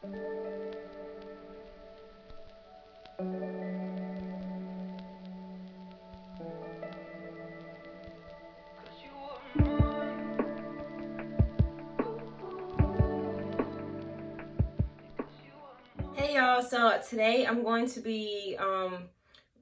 Hey y'all, so today I'm going to be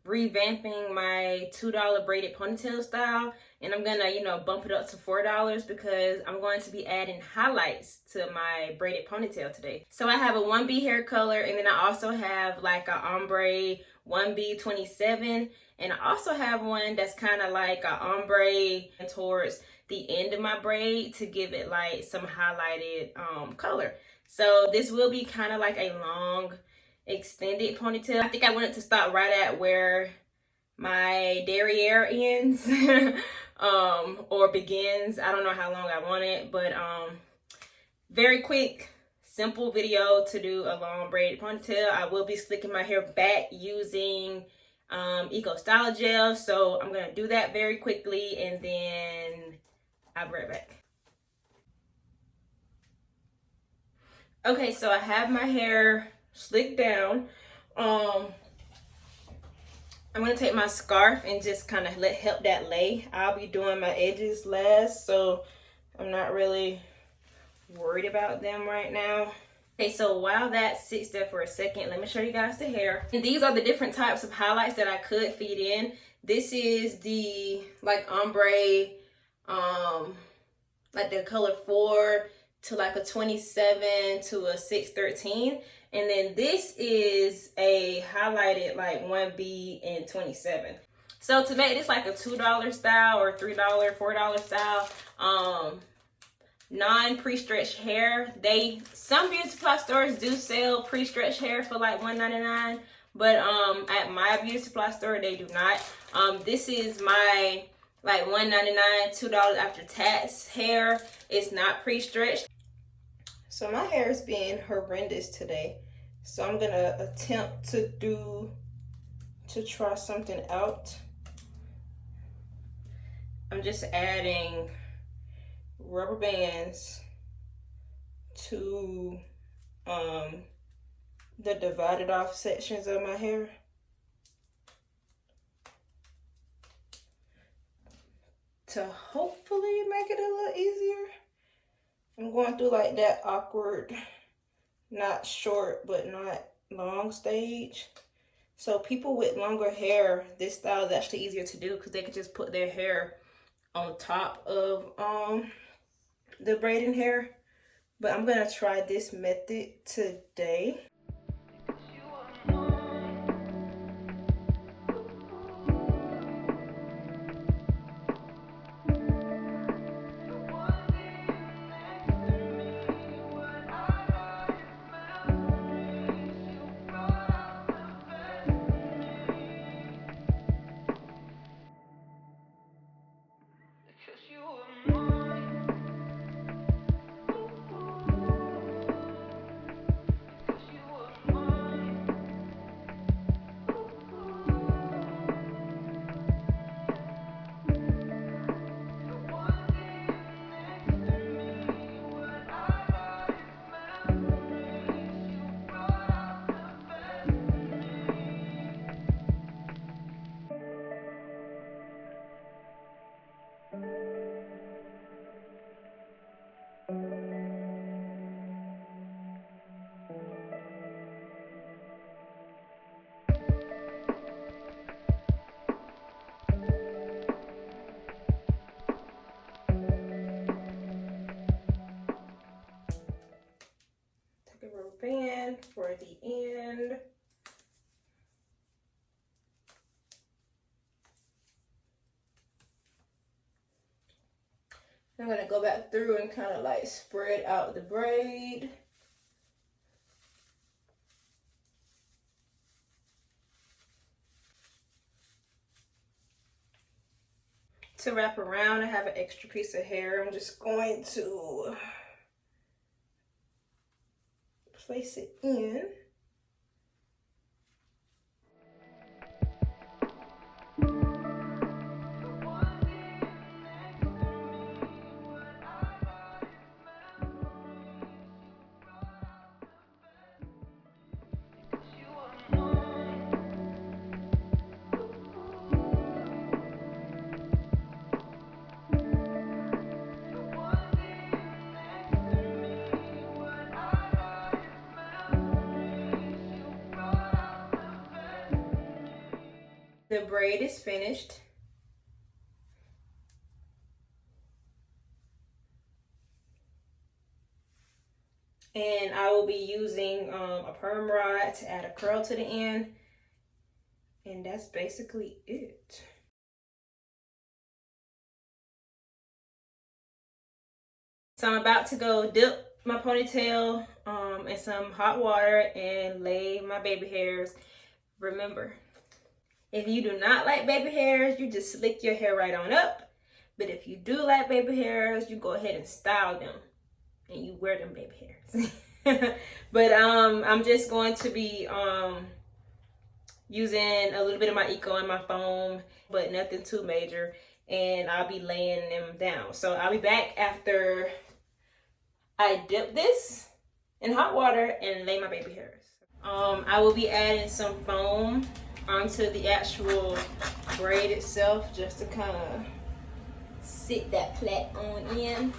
revamping my $2 braided ponytail style, and I'm gonna bump it up to $4 because I'm going to be adding highlights to my braided ponytail today. So I have a 1B hair color, and then I also have like a ombre 1B27, and I also have one that's kind of like a ombre towards the end of my braid to give it like some highlighted color. So this will be kind of like a long extended ponytail. I think I wanted to stop right at where my derriere ends or begins. I don't know how long I want it, but very quick, simple video to do a long braided ponytail. I will be slicking my hair back using Eco Styler gel, so I'm gonna do that very quickly, and then I'll be right back. Okay, so I have my hair slicked down. I'm gonna take my scarf and just kind of help that lay. I'll be doing my edges last, so I'm not really worried about them right now. Okay, so while that sits there for a second, let me show you guys the hair. And these are the different types of highlights that I could feed in. This is the like ombre, like the color 4 to like a 27 to a 613, and then this is a highlighted like 1B and 27. So to make this like a $2 style or $3, $4 style, non pre-stretched hair, some beauty supply stores do sell pre-stretched hair for like $1.99, but at my beauty supply store they do not. This is my like $1.99, $2 after tax hair. It's not pre-stretched. So my hair is being horrendous today, so I'm gonna attempt to try something out. I'm just adding rubber bands to the divided off sections of my hair. To hopefully make it a little easier. I'm going through like that awkward, not short but not long stage. So people with longer hair, this style is actually easier to do because they can just put their hair on top of the braiding hair. But I'm gonna try this method today. Rubber band for the end. I'm gonna go back through and kind of like spread out the braid. To wrap around, I have an extra piece of hair. I'm just going to place it in. The braid is finished. And I will be using a perm rod to add a curl to the end. And that's basically it. So I'm about to go dip my ponytail in some hot water and lay my baby hairs. Remember, if you do not like baby hairs, you just slick your hair right on up. But if you do like baby hairs, you go ahead and style them and you wear them baby hairs. But I'm just going to be using a little bit of my Eco and my foam, but nothing too major. And I'll be laying them down. So I'll be back after I dip this in hot water and lay my baby hairs. I will be adding some foam onto the actual braid itself just to kind of sit that plait on in.